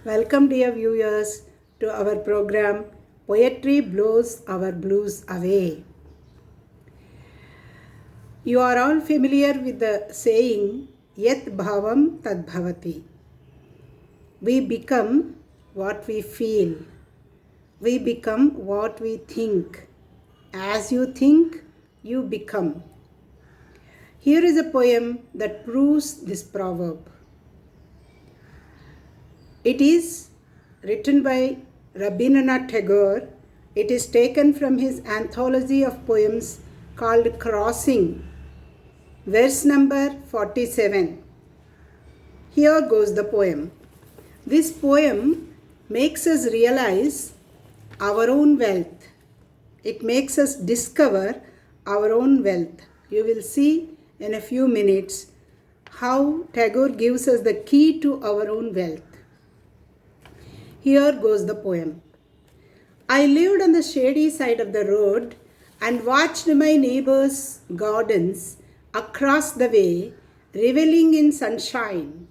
Welcome, dear viewers, to our program Poetry Blows Our Blues Away. You are all familiar with the saying, Yat Bhavam Tad Bhavati. We become what we feel. We become what we think. As you think, you become. Here is a poem that proves this proverb. It is written by Rabindra Tagore. It is taken from his anthology of poems called Crossing, verse number 47. Here goes the poem. This poem makes us realize our own wealth. It makes us discover our own wealth. You will see in a few minutes how Tagore gives us the key to our own wealth. Here goes the poem. I lived on the shady side of the road and watched my neighbors' gardens across the way, reveling in sunshine.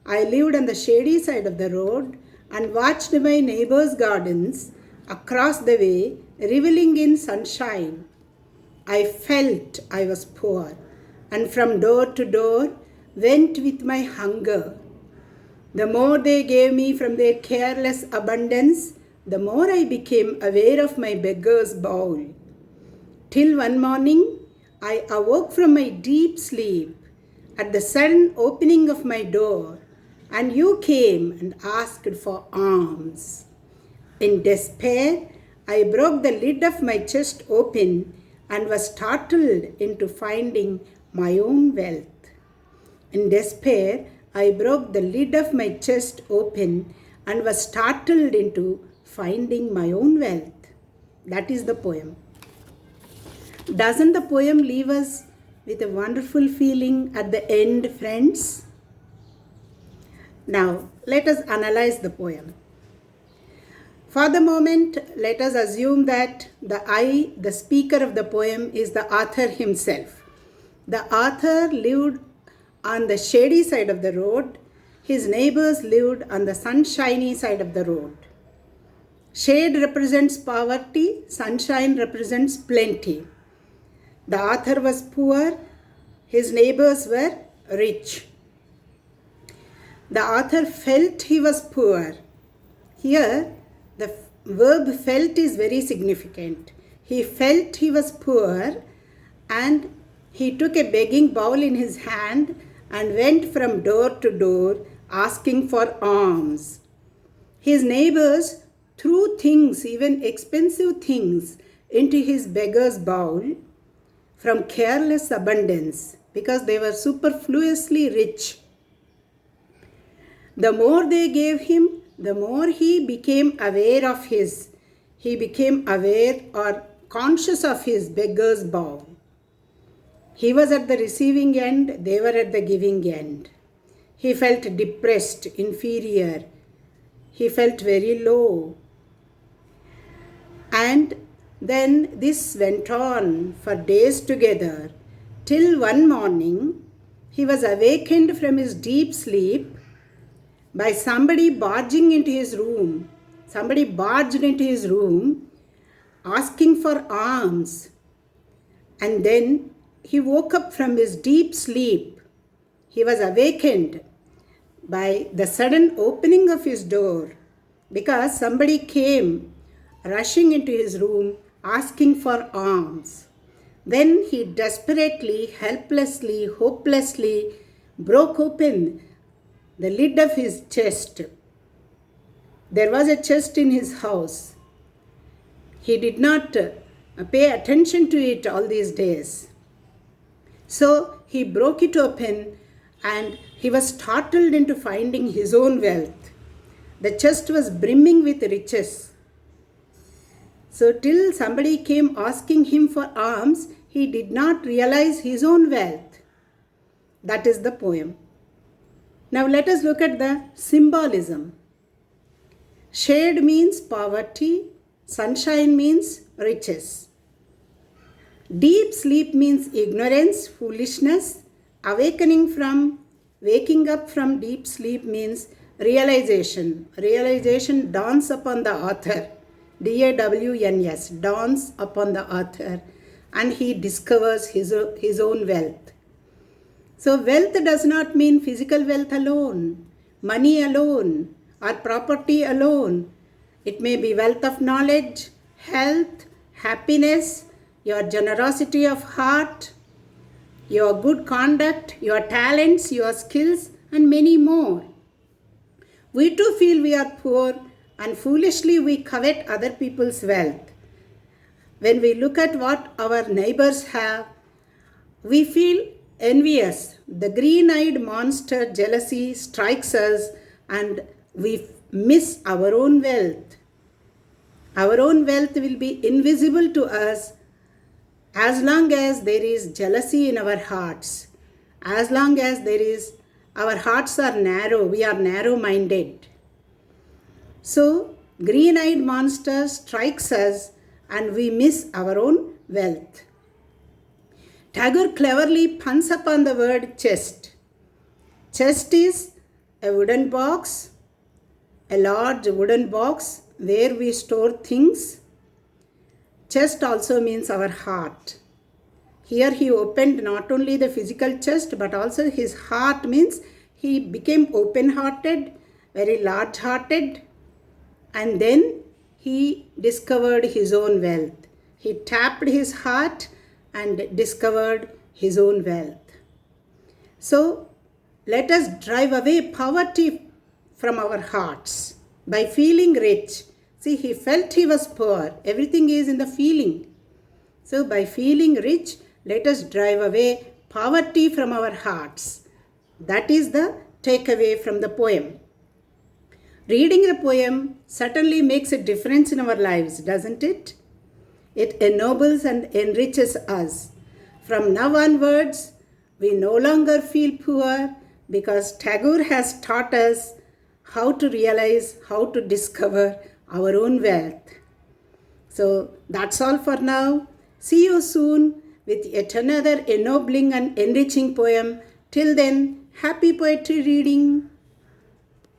I lived on the shady side of the road and watched my neighbors' gardens across the way, reveling in sunshine. I felt I was poor, and from door to door went with my hunger. The more they gave me from their careless abundance, the more I became aware of my beggar's bowl. Till one morning, I awoke from my deep sleep at the sudden opening of my door, and you came and asked for alms. In despair, I broke the lid of my chest open and was startled into finding my own wealth. In despair, I broke the lid of my chest open and was startled into finding my own wealth. That is the poem. Doesn't the poem leave us with a wonderful feeling at the end, friends? Now, let us analyze the poem. For the moment, let us assume that the speaker of the poem, is the author himself. The author lived on the shady side of the road. His neighbors lived on the sunshiny side of the road. Shade represents poverty, sunshine represents plenty. The author was poor, his neighbors were rich. The author felt he was poor. Here, the verb felt is very significant. He felt he was poor and he took a begging bowl in his hand and went from door to door asking for alms. His neighbors threw things, even expensive things, into his beggar's bowl from careless abundance because they were superfluously rich. The more they gave him, the more he became aware or conscious of his beggar's bowl. He was at the receiving end, they were at the giving end. He felt depressed, inferior. He felt very low. And then this went on for days together, till one morning he was awakened from his deep sleep by somebody barging into his room. Somebody barged into his room asking for alms. And then he woke up from his deep sleep. He was awakened by the sudden opening of his door because somebody came rushing into his room asking for alms. Then he desperately, helplessly, hopelessly broke open the lid of his chest. There was a chest in his house. He did not pay attention to it all these days. So he broke it open and he was startled into finding his own wealth. The chest was brimming with riches. So till somebody came asking him for alms, he did not realize his own wealth. That is the poem. Now let us look at the symbolism. Shade means poverty, sunshine means riches. Deep sleep means ignorance, foolishness. Waking up from deep sleep means realization. Realization dawns upon the author. DAWNS, dawns upon the author, and he discovers his own wealth. So wealth does not mean physical wealth alone, money alone, or property alone. It may be wealth of knowledge, health, happiness, your generosity of heart, your good conduct, your talents, your skills, and many more. We too feel we are poor, and foolishly we covet other people's wealth. When we look at what our neighbors have, we feel envious. The green-eyed monster jealousy strikes us, and we miss our own wealth. Our own wealth will be invisible to us as long as there is jealousy in our hearts. As long as our hearts are narrow, we are narrow-minded. So, green-eyed monster strikes us and we miss our own wealth. Tagore cleverly puns upon the word chest. Chest is a wooden box, a large wooden box where we store things. Chest also means our heart. Here he opened not only the physical chest but also his heart, means he became open-hearted, very large-hearted, and then he discovered his own wealth. He tapped his heart and discovered his own wealth. So let us drive away poverty from our hearts by feeling rich. See, he felt he was poor. Everything is in the feeling. So by feeling rich, let us drive away poverty from our hearts. That is the takeaway from the poem. Reading a poem certainly makes a difference in our lives, doesn't it? It ennobles and enriches us. From now onwards, we no longer feel poor because Tagore has taught us how to realize, how to discover our own wealth. So that's all for now. See you soon with yet another ennobling and enriching poem. Till then, happy poetry reading.